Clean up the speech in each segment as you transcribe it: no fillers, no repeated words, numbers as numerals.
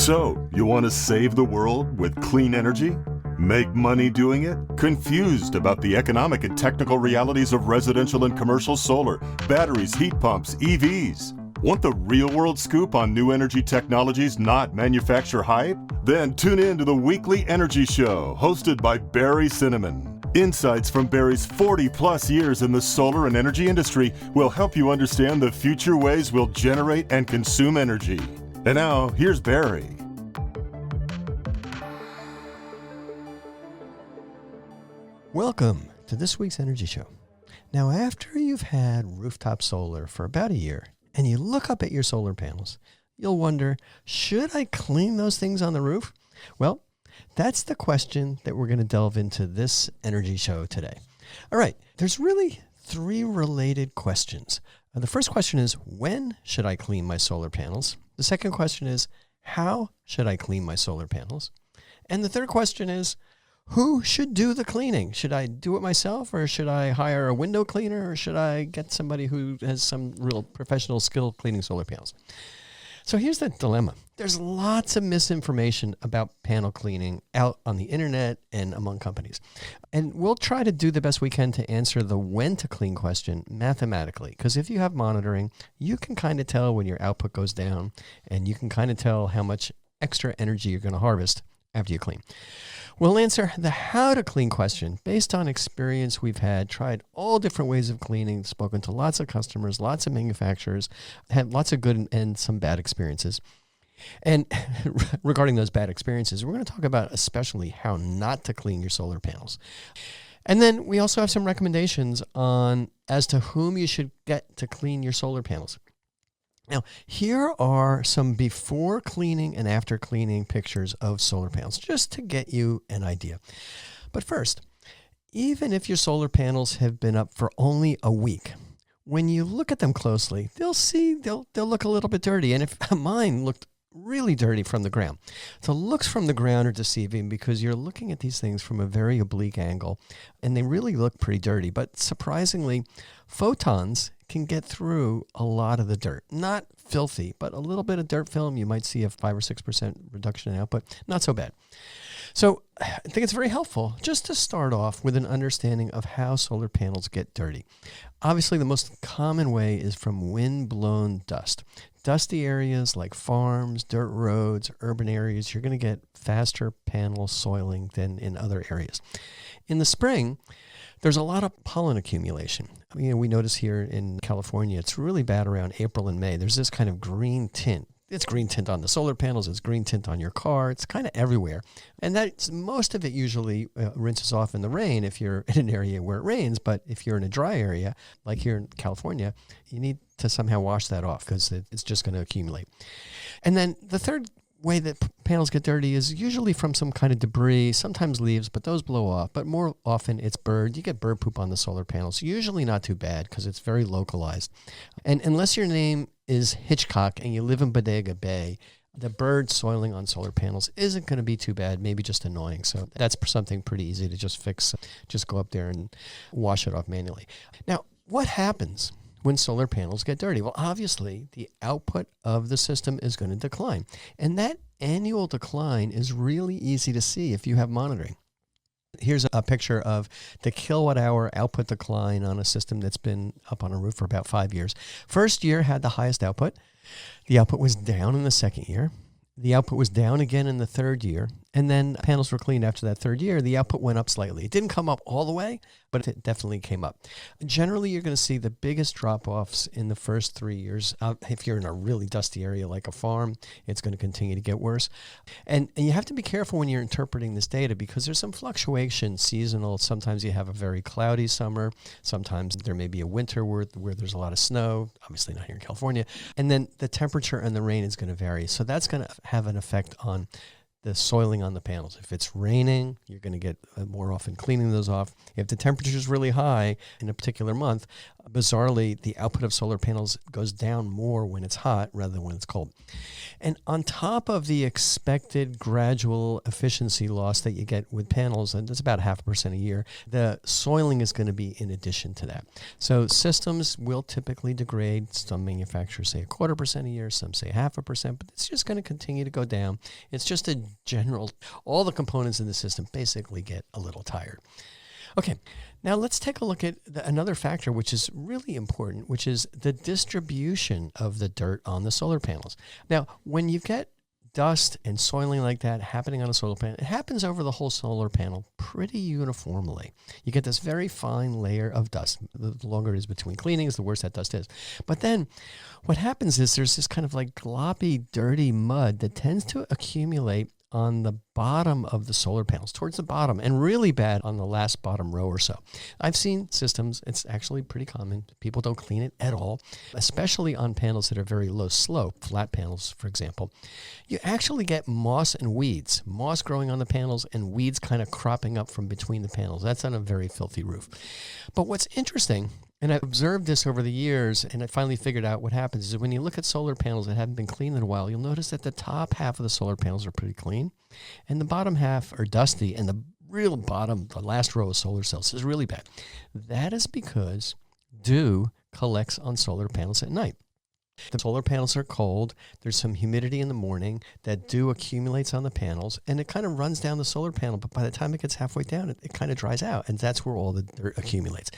So, you want to save the world with clean energy? Make money doing it? Confused about the economic and technical realities of residential and commercial solar, batteries, heat pumps, EVs? Want the real-world scoop on new energy technologies, not manufacturer hype? Then tune in to the Weekly Energy Show, hosted by Barry Cinnamon. Insights from Barry's 40-plus years in the solar and energy industry will help you understand the future ways we'll generate and consume energy. And now, here's Barry. Welcome to this week's Energy Show. Now, after you've had rooftop solar for about a year and you look up at your solar panels, you'll wonder, should I clean those things on the roof? Well, that's the question that we're going to delve into this Energy Show today. All right, there's really three related questions. The first question is, when should I clean my solar panels? The second question is, how should I clean my solar panels? And the third question is, who should do the cleaning? Should I do it myself, or should I hire a window cleaner, or should I get somebody who has some real professional skill cleaning solar panels? So here's the dilemma. There's lots of misinformation about panel cleaning out on the internet and among companies. And we'll try to do the best we can to answer the when to clean question mathematically. Because if you have monitoring, you can kind of tell when your output goes down, and you can kind of tell how much extra energy you're going to harvest after you clean. We'll answer the how to clean question based on experience we've had, tried all different ways of cleaning, spoken to lots of customers, lots of manufacturers, had lots of good and some bad experiences. And regarding those bad experiences, we're going to talk about especially how not to clean your solar panels. And then we also have some recommendations on as to whom you should get to clean your solar panels. Now, here are some before cleaning and after cleaning pictures of solar panels, just to get you an idea. But first, even if your solar panels have been up for only a week, when you look at them closely, they'll look a little bit dirty. And if mine looked really dirty from the ground. So looks from the ground are deceiving because you're looking at these things from a very oblique angle, and they really look pretty dirty. But surprisingly, photons can get through a lot of the dirt. Not filthy, but a little bit of dirt film. You might see a 5 or 6% reduction in output. Not so bad. So I think it's very helpful just to start off with an understanding of how solar panels get dirty. Obviously, the most common way is from wind-blown dust. Dusty areas like farms, dirt roads, urban areas, you're going to get faster panel soiling than in other areas. In the spring, there's a lot of pollen accumulation. We notice here in California, it's really bad around April and May. There's this kind of green tint. It's green tint on the solar panels. It's green tint on your car. It's kind of everywhere. And that's most of it usually rinses off in the rain if you're in an area where it rains. But if you're in a dry area, like here in California, you need to somehow wash that off because it's just going to accumulate. And then the third way that panels get dirty is usually from some kind of debris, sometimes leaves, but those blow off. But more often it's bird. You get bird poop on the solar panels. Usually not too bad because it's very localized. And unless your name is Hitchcock and you live in Bodega Bay, the bird soiling on solar panels isn't going to be too bad, maybe just annoying. So that's something pretty easy to just fix. Just go up there and wash it off manually. Now, what happens when solar panels get dirty? Well, obviously, the output of the system is going to decline. And that annual decline is really easy to see if you have monitoring. Here's a picture of the kilowatt hour output decline on a system that's been up on a roof for about 5 years. First year had the highest output. The output was down in the second year. The output was down again in the third year. And then panels were cleaned after that third year. The output went up slightly. It didn't come up all the way, but it definitely came up. Generally, you're going to see the biggest drop-offs in the first 3 years. If you're in a really dusty area like a farm, it's going to continue to get worse. And you have to be careful when you're interpreting this data because there's some fluctuation seasonal. Sometimes you have a very cloudy summer. Sometimes there may be a winter where there's a lot of snow, obviously not here in California. And then the temperature and the rain is going to vary. So that's going to have an effect on the soiling on the panels. If it's raining, you're going to get more often cleaning those off. If the temperature is really high in a particular month, bizarrely, the output of solar panels goes down more when it's hot rather than when it's cold. And on top of the expected gradual efficiency loss that you get with panels, and it's about 0.5% a year, the soiling is going to be in addition to that. So systems will typically degrade. Some manufacturers say 0.25% a year, some say 0.5%, but it's just going to continue to go down. It's just a general, all the components in the system basically get a little tired. Okay, now let's take a look at another factor which is really important, which is the distribution of the dirt on the solar panels. Now, when you get dust and soiling like that happening on a solar panel, it happens over the whole solar panel pretty uniformly. You get this very fine layer of dust. The longer it is between cleanings, the worse that dust is. But then what happens is there's this kind of like gloppy, dirty mud that tends to accumulate on the bottom of the solar panels, towards the bottom, and really bad on the last bottom row or so. I've seen systems, it's actually pretty common. People don't clean it at all, especially on panels that are very low slope, flat panels, for example. You actually get moss and weeds, moss growing on the panels and weeds kind of cropping up from between the panels. That's on a very filthy roof. But what's interesting, and I've observed this over the years, and I finally figured out what happens is when you look at solar panels that haven't been cleaned in a while, you'll notice that the top half of the solar panels are pretty clean, and the bottom half are dusty, and the real bottom, the last row of solar cells, is really bad. That is because dew collects on solar panels at night. The solar panels are cold, there's some humidity in the morning, that dew accumulates on the panels, and it kind of runs down the solar panel, but by the time it gets halfway down, it kind of dries out, and that's where all the dirt accumulates.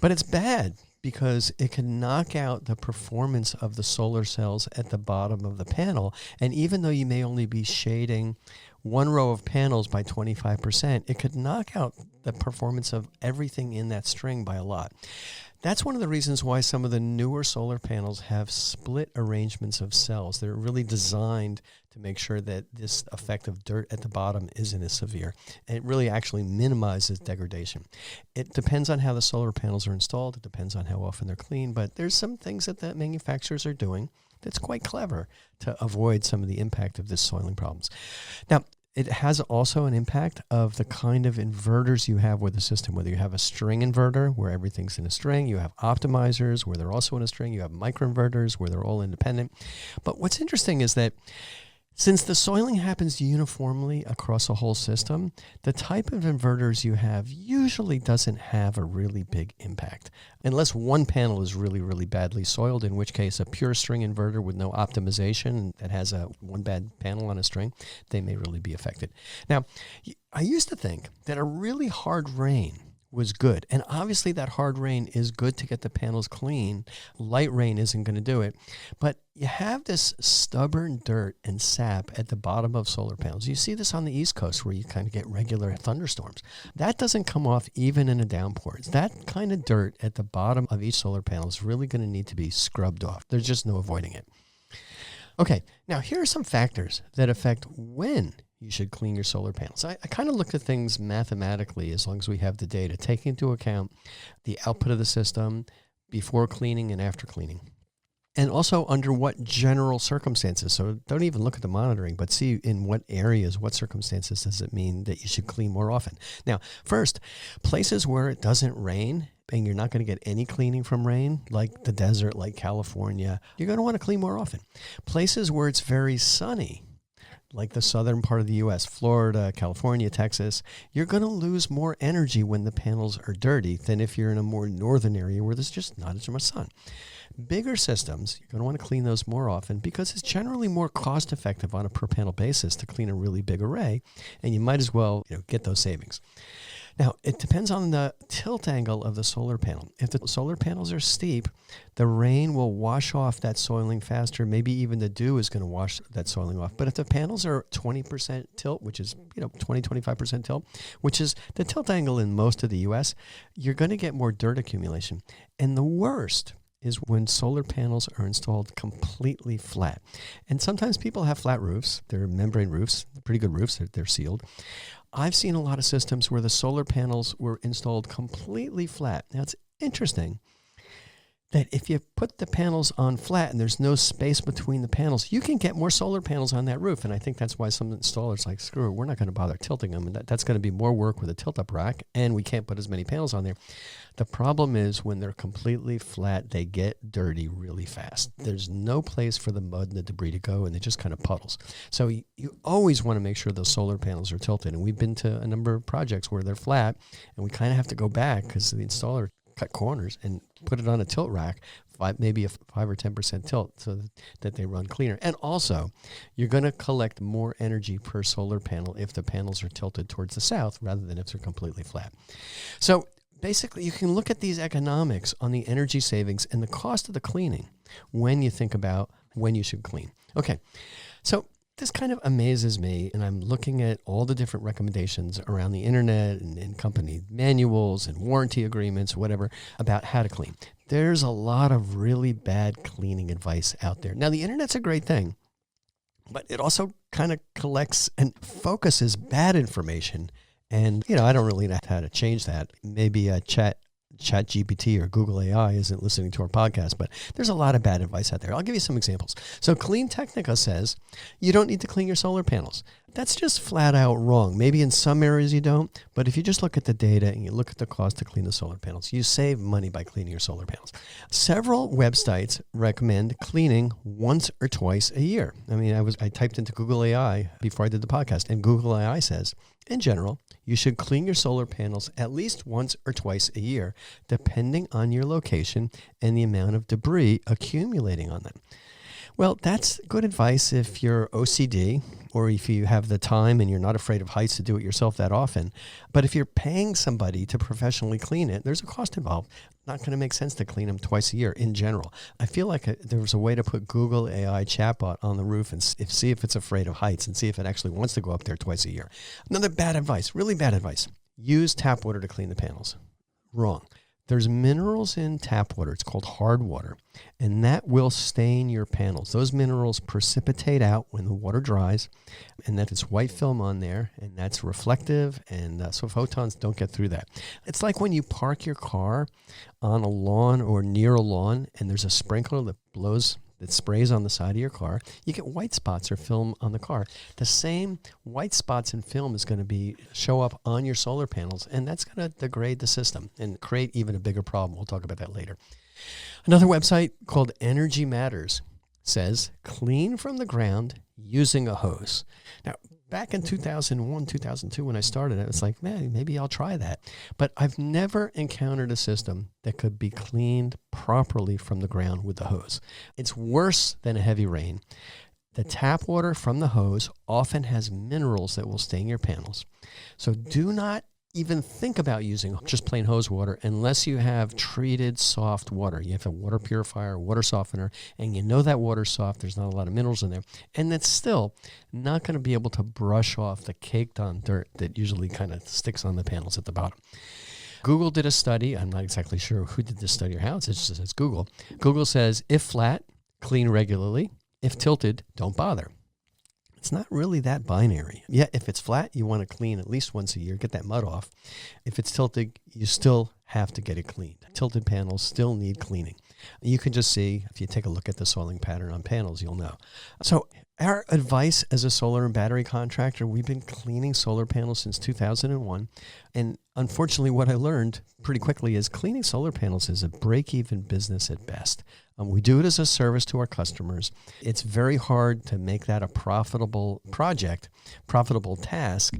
But it's bad because it can knock out the performance of the solar cells at the bottom of the panel, and even though you may only be shading one row of panels by 25%, it could knock out the performance of everything in that string by a lot. That's one of the reasons why some of the newer solar panels have split arrangements of cells. They're really designed to make sure that this effect of dirt at the bottom isn't as severe. And it really actually minimizes degradation. It depends on how the solar panels are installed. It depends on how often they're cleaned. But there's some things that the manufacturers are doing that's quite clever to avoid some of the impact of this soiling problems. Now, it has also an impact of the kind of inverters you have with the system, whether you have a string inverter where everything's in a string, you have optimizers where they're also in a string, you have microinverters where they're all independent. But what's interesting is that since the soiling happens uniformly across a whole system, the type of inverters you have usually doesn't have a really big impact. Unless one panel is really, really badly soiled, in which case a pure string inverter with no optimization that has one bad panel on a string, they may really be affected. Now, I used to think that a really hard rain was good. And obviously that hard rain is good to get the panels clean. Light rain isn't going to do it. But you have this stubborn dirt and sap at the bottom of solar panels. You see this on the East Coast where you kind of get regular thunderstorms. That doesn't come off even in a downpour. It's that kind of dirt at the bottom of each solar panel is really going to need to be scrubbed off. There's just no avoiding it. Okay, now here are some factors that affect when you should clean your solar panels. I kind of look at things mathematically as long as we have the data, taking into account the output of the system before cleaning and after cleaning. And also under what general circumstances. So don't even look at the monitoring, but see in what areas, what circumstances does it mean that you should clean more often. Now, first, places where it doesn't rain and you're not going to get any cleaning from rain, like the desert, like California, you're going to want to clean more often. Places where it's very sunny, like the southern part of the U.S., Florida, California, Texas, you're going to lose more energy when the panels are dirty than if you're in a more northern area where there's just not as much sun. Bigger systems, you're going to want to clean those more often because it's generally more cost effective on a per panel basis to clean a really big array, and you might as well get those savings. Now, it depends on the tilt angle of the solar panel. If the solar panels are steep, the rain will wash off that soiling faster. Maybe even the dew is going to wash that soiling off. But if the panels are 20% tilt, which is 20-25% tilt, which is the tilt angle in most of the U.S., you're going to get more dirt accumulation. And the worst is when solar panels are installed completely flat. And sometimes people have flat roofs. They're membrane roofs, pretty good roofs. They're sealed. I've seen a lot of systems where the solar panels were installed completely flat. Now, it's interesting. that if you put the panels on flat and there's no space between the panels, you can get more solar panels on that roof. And I think that's why some installers like, screw it, we're not going to bother tilting them. And that's going to be more work with a tilt-up rack, and we can't put as many panels on there. The problem is when they're completely flat, they get dirty really fast. There's no place for the mud and the debris to go, and they just kind of puddles. So you always want to make sure those solar panels are tilted. And we've been to a number of projects where they're flat, and we kind of have to go back because the installer cut corners and put it on a tilt rack, maybe a 5 or 10% tilt, so that they run cleaner. And also, you're going to collect more energy per solar panel if the panels are tilted towards the south rather than if they're completely flat. So basically, you can look at these economics on the energy savings and the cost of the cleaning when you think about when you should clean. Okay, so this kind of amazes me, and I'm looking at all the different recommendations around the internet and company manuals and warranty agreements, whatever, about how to clean. There's a lot of really bad cleaning advice out there. Now, the internet's a great thing, but it also kind of collects and focuses bad information. And, I don't really know how to change that. Maybe ChatGPT or Google AI isn't listening to our podcast, but there's a lot of bad advice out there. I'll give you some examples. So Clean Technica says you don't need to clean your solar panels. That's just flat out wrong. Maybe in some areas you don't, but if you just look at the data and you look at the cost to clean the solar panels, you save money by cleaning your solar panels. Several websites recommend cleaning once or twice a year. I mean, I typed into Google AI before I did the podcast, and Google AI says, in general, you should clean your solar panels at least once or twice a year, depending on your location and the amount of debris accumulating on them. Well, that's good advice if you're OCD or if you have the time and you're not afraid of heights to do it yourself that often. But if you're paying somebody to professionally clean it, there's a cost involved. Not going to make sense to clean them twice a year in general. I feel like there was a way to put Google AI chatbot on the roof and see if it's afraid of heights and see if it actually wants to go up there twice a year. Another bad advice, really bad advice. Use tap water to clean the panels. Wrong. There's minerals in tap water. It's called hard water, and that will stain your panels. Those minerals precipitate out when the water dries, and that is white film on there, and that's reflective, and so photons don't get through that. It's like when you park your car on a lawn or near a lawn, and there's a sprinkler that sprays on the side of your car, you get white spots or film on the car. The same white spots and film is going to show up on your solar panels, and that's going to degrade the system and create even a bigger problem. We'll talk about that later. Another website called Energy Matters says clean from the ground using a hose. Now, back in 2001, 2002, when I started, I was like, man, maybe I'll try that. But I've never encountered a system that could be cleaned properly from the ground with the hose. It's worse than a heavy rain. The tap water from the hose often has minerals that will stain your panels. So do not even think about using just plain hose water unless you have treated soft water. You have a water purifier, water softener, and you know that water's soft. There's not a lot of minerals in there. And that's still not going to be able to brush off the caked on dirt that usually kind of sticks on the panels at the bottom. Google did a study. I'm not exactly sure who did this study or how. It just says Google. Google says, if flat, clean regularly. If tilted, don't bother. It's not really that binary. Yeah, if it's flat, you want to clean at least once a year, get that mud off. If it's tilted, you still have to get it cleaned. Tilted panels still need cleaning. You can just see, if you take a look at the soiling pattern on panels, you'll know. So our advice as a solar and battery contractor, we've been cleaning solar panels since 2001. And unfortunately, what I learned pretty quickly is cleaning solar panels is a break-even business at best. We do it as a service to our customers. It's very hard to make that a profitable project, profitable task,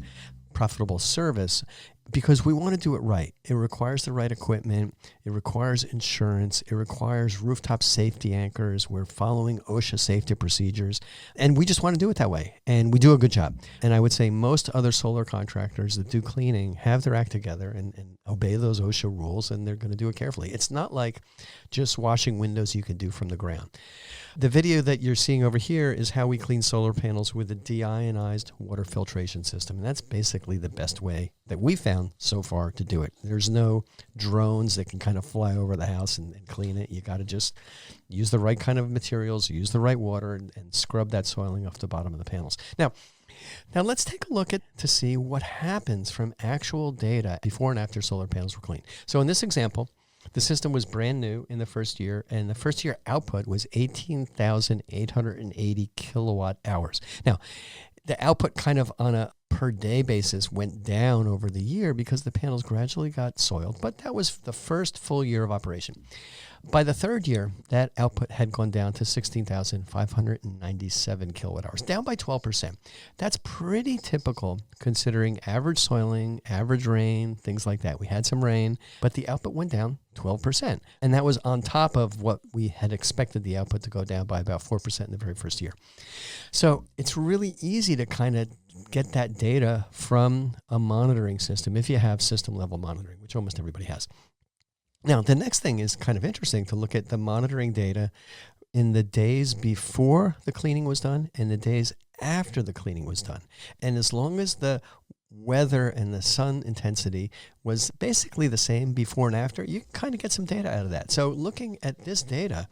profitable service, because we want to do it right. It requires the right equipment. It requires insurance. It requires rooftop safety anchors. We're following OSHA safety procedures, and we just want to do it that way, and we do a good job. And I would say most other solar contractors that do cleaning have their act together and obey those OSHA rules, and they're going to do it carefully. It's not like just washing windows you can do from the ground. The video that you're seeing over here is how we clean solar panels with a deionized water filtration system, and that's basically the best way that we found so far to do it. There's no drones that can kind of fly over the house and clean it. You got to just use the right kind of materials, use the right water, and scrub that soiling off the bottom of the panels. Now let's take a look to see what happens from actual data before and after solar panels were cleaned. So in this example, The system was brand new in the first year, and the first year output was 18,880 kilowatt hours. Now, the output kind of on a per day basis went down over the year because the panels gradually got soiled, but that was the first full year of operation. By the third year, that output had gone down to 16,597 kilowatt hours, down by 12%. That's pretty typical considering average soiling, average rain, things like that. We had some rain, but the output went down 12%. And that was on top of what we had expected the output to go down by about 4% in the very first year. So it's really easy to kind of get that data from a monitoring system if you have system level monitoring, which almost everybody has. Now, the next thing is kind of interesting to look at the monitoring data in the days before the cleaning was done and the days after the cleaning was done. And as long as the weather and the sun intensity was basically the same before and after, you can kind of get some data out of that. So looking at this data,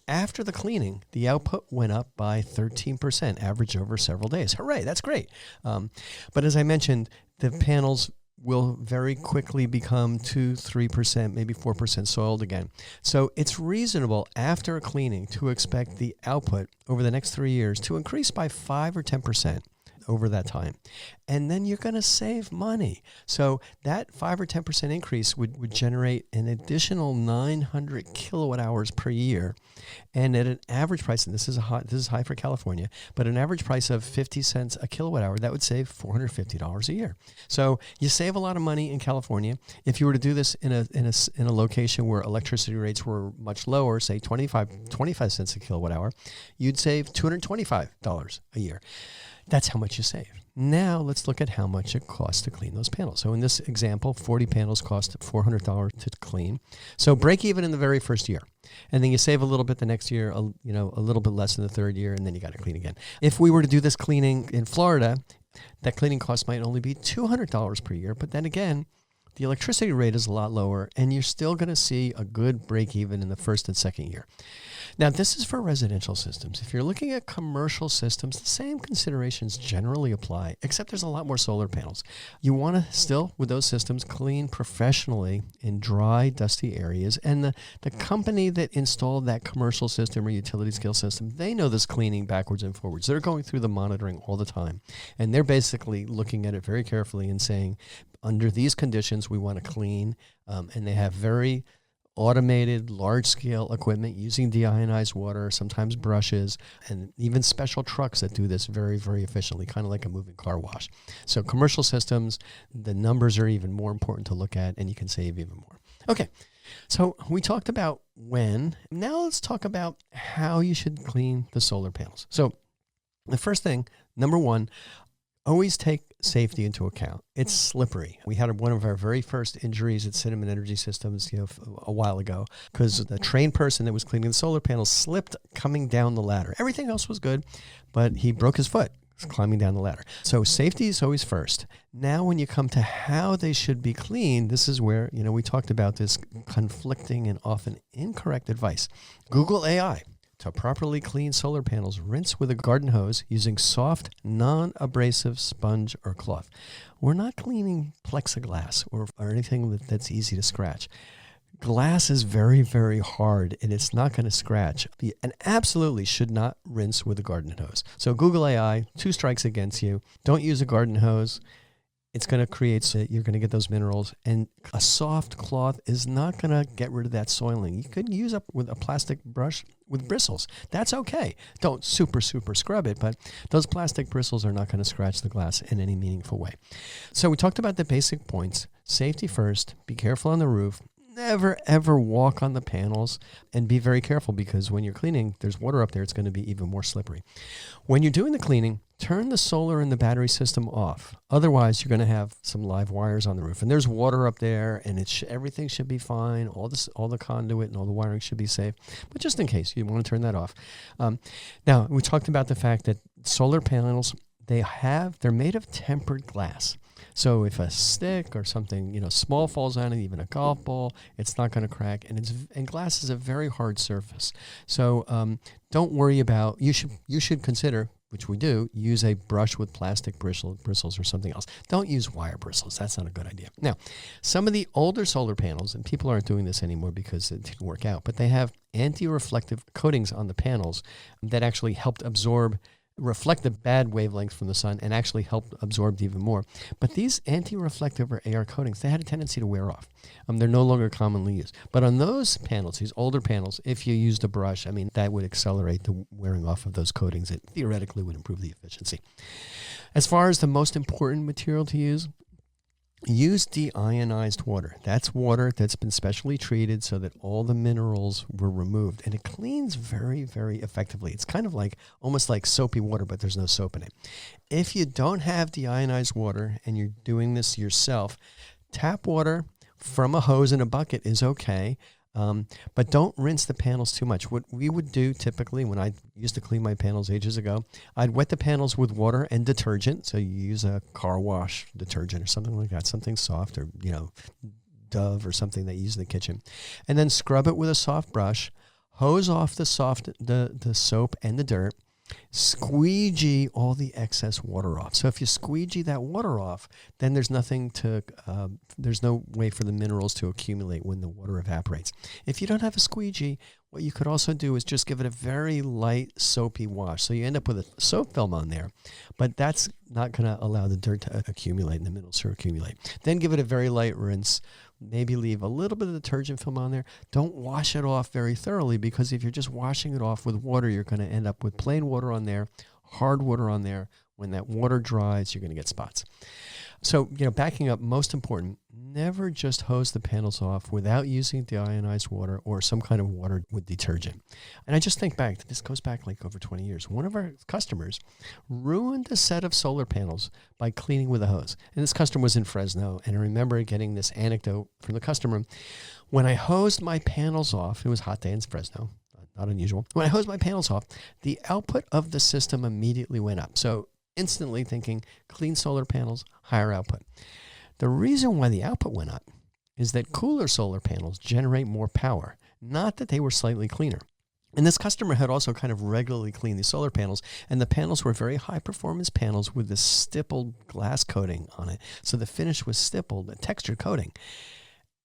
after the cleaning, the output went up by 13%, average over several days. Hooray, that's great. But as I mentioned, the panels will very quickly become 2-3%, maybe 4% soiled again. So it's reasonable after a cleaning to expect the output over the next 3 years to increase by 5 or 10% over that time. And then you're going to save money. So that 5 or 10% increase would generate an additional 900 kilowatt hours per year. And at an average price, and this is high for California, but an average price of 50 cents a kilowatt hour, that would save $450 a year. So you save a lot of money in California. If you were to do this in a location where electricity rates were much lower, say 25 cents a kilowatt hour, you'd save $225 a year. That's how much you save. Now let's look at how much it costs to clean those panels. So in this example, 40 panels cost $400 to clean. So break even in the very first year. And then you save a little bit the next year, a little bit less in the third year, and then you got to clean again. If we were to do this cleaning in Florida, that cleaning cost might only be $200 per year. But then again, the electricity rate is a lot lower, and you're still going to see a good break even in the first and second year. Now, this is for residential systems. If you're looking at commercial systems, the same considerations generally apply, except there's a lot more solar panels. You want to still, with those systems, clean professionally in dry, dusty areas. And the company that installed that commercial system or utility scale system, they know this cleaning backwards and forwards. They're going through the monitoring all the time. And they're basically looking at it very carefully and saying, under these conditions, we want to clean. And they have very automated large-scale equipment using deionized water, sometimes brushes, and even special trucks that do this very, very efficiently, kind of like a moving car wash. So commercial systems, the numbers are even more important to look at, and you can save even more. Okay, so we talked about when. Now let's talk about how you should clean the solar panels. So the first thing, number one, always take safety into account. It's slippery. We had one of our very first injuries at Cinnamon Energy Systems, a while ago, because the trained person that was cleaning the solar panels slipped coming down the ladder. Everything else was good, but he broke his foot climbing down the ladder. So safety is always first. Now, when you come to how they should be cleaned, this is where, we talked about this conflicting and often incorrect advice. Google AI. To properly clean solar panels, rinse with a garden hose using soft, non-abrasive sponge or cloth. We're not cleaning plexiglass or anything that's easy to scratch. Glass is very, very hard, and it's not going to scratch. And absolutely should not rinse with a garden hose. So Google AI, 2 strikes against you. Don't use a garden hose. It's going to create, you're going to get those minerals. And a soft cloth is not going to get rid of that soiling. You could use up with a plastic brush with bristles. That's okay. Don't super scrub it, but those plastic bristles are not going to scratch the glass in any meaningful way. So we talked about the basic points. Safety first. Be careful on the roof. Never, ever walk on the panels, and be very careful because when you're cleaning, there's water up there. It's going to be even more slippery. When you're doing the cleaning, turn the solar and the battery system off. Otherwise, you're going to have some live wires on the roof, and there's water up there, and everything should be fine. All the conduit and all the wiring should be safe. But just in case, you want to turn that off. Now, we talked about the fact that solar panels, they're made of tempered glass. So if a stick or something, small falls on it, even a golf ball, it's not going to crack. And glass is a very hard surface. So don't worry about, you should consider which we do, use a brush with plastic bristles or something else. Don't use wire bristles. That's not a good idea. Now, some of the older solar panels, and people aren't doing this anymore because it didn't work out, but they have anti-reflective coatings on the panels that actually helped reflect the bad wavelengths from the sun and actually help absorb even more. But these anti-reflective or AR coatings, they had a tendency to wear off. They're no longer commonly used. But on those panels, these older panels, if you used a brush, that would accelerate the wearing off of those coatings. It theoretically would improve the efficiency. As far as the most important material to use deionized water. That's water that's been specially treated so that all the minerals were removed. And it cleans very, very effectively. It's kind of almost like soapy water, but there's no soap in it. If you don't have deionized water and you're doing this yourself, tap water from a hose in a bucket is okay. But don't rinse the panels too much. What we would do typically when I used to clean my panels ages ago, I'd wet the panels with water and detergent. So you use a car wash detergent or something like that, something soft, or, Dove or something that you use in the kitchen. And then scrub it with a soft brush, hose off the soap and the dirt, squeegee all the excess water off. So if you squeegee that water off, then there's no way for the minerals to accumulate when the water evaporates. If you don't have a squeegee, what you could also do is just give it a very light soapy wash. So you end up with a soap film on there, but that's not going to allow the dirt to accumulate and the minerals to accumulate. Then give it a very light rinse. Maybe leave a little bit of detergent film on there. Don't wash it off very thoroughly, because if you're just washing it off with water, you're going to end up with plain water on there, hard water on there. When that water dries, you're going to get spots. So, backing up, most important, never just hose the panels off without using deionized water or some kind of water with detergent. And I just think back, this goes back over 20 years. One of our customers ruined a set of solar panels by cleaning with a hose. And this customer was in Fresno, and I remember getting this anecdote from the customer. When I hosed my panels off, it was a hot day in Fresno, not unusual. When I hosed my panels off, the output of the system immediately went up. So instantly thinking, clean solar panels, higher output. The reason why the output went up is that cooler solar panels generate more power, not that they were slightly cleaner. And this customer had also kind of regularly cleaned these solar panels, and the panels were very high-performance panels with this stippled glass coating on it. So the finish was stippled, a textured coating.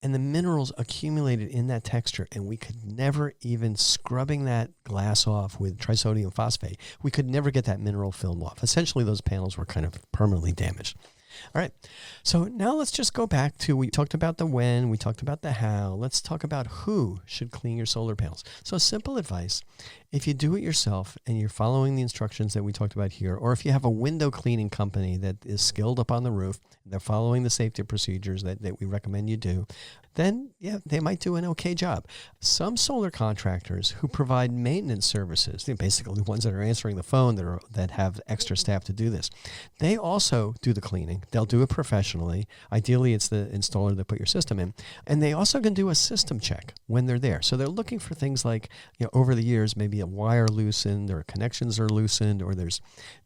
And the minerals accumulated in that texture, and we could never, even scrubbing that glass off with trisodium phosphate, we could never get that mineral film off. Essentially, those panels were kind of permanently damaged. All right, so now let's just go back to, we talked about the when, we talked about the how. Let's talk about who should clean your solar panels. So simple advice, if you do it yourself and you're following the instructions that we talked about here, or if you have a window cleaning company that is skilled up on the roof, they're following the safety procedures that we recommend you do, then yeah, they might do an okay job. Some solar contractors who provide maintenance services, basically the ones that are answering the phone that have extra staff to do this, they also do the cleaning. They'll do it professionally. Ideally, it's the installer that put your system in. And they also can do a system check when they're there. So they're looking for things like, over the years, maybe a wire loosened or connections are loosened, or there's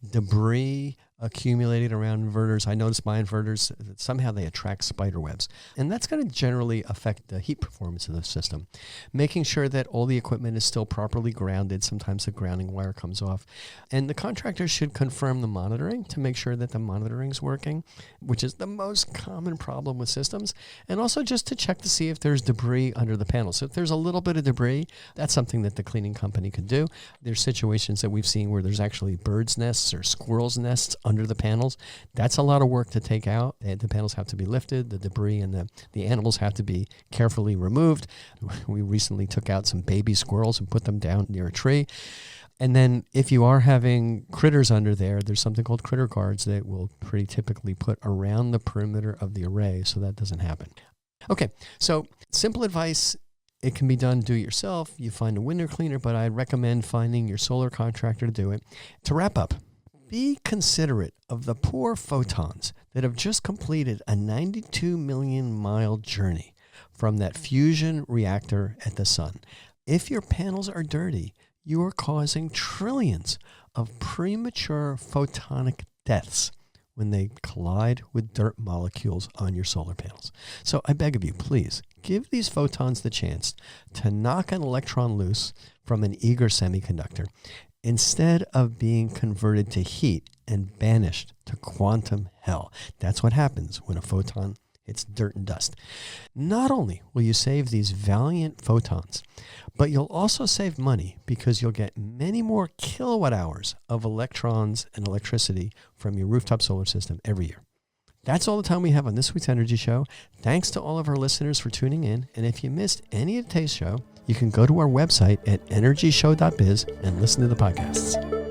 debris accumulated around inverters. I noticed my inverters, somehow they attract spider webs. And that's going to generally affect the heat performance of the system. Making sure that all the equipment is still properly grounded. Sometimes the grounding wire comes off. And the contractor should confirm the monitoring to make sure that the monitoring is working, which is the most common problem with systems. And also just to check to see if there's debris under the panel. So if there's a little bit of debris, that's something that the cleaning company could do. There's situations that we've seen where there's actually birds' nests or squirrels' nests under the panels. That's a lot of work to take out. The panels have to be lifted. The debris and the animals have to be carefully removed. We recently took out some baby squirrels and put them down near a tree. And then if you are having critters under there, there's something called critter guards that will pretty typically put around the perimeter of the array so that doesn't happen. Okay, so simple advice. It can be done do it yourself. You find a window cleaner, but I'd recommend finding your solar contractor to do it. To wrap up, be considerate of the poor photons that have just completed a 92 million mile journey from that fusion reactor at the sun. If your panels are dirty, you are causing trillions of premature photonic deaths when they collide with dirt molecules on your solar panels. So I beg of you, please, give these photons the chance to knock an electron loose from an eager semiconductor. instead of being converted to heat and banished to quantum hell. That's what happens when a photon hits dirt and dust. Not only will you save these valiant photons, but you'll also save money because you'll get many more kilowatt hours of electrons and electricity from your rooftop solar system every year. That's all the time we have on this week's Energy Show. Thanks to all of our listeners for tuning in. And if you missed any of today's show, you can go to our website at energyshow.biz and listen to the podcasts.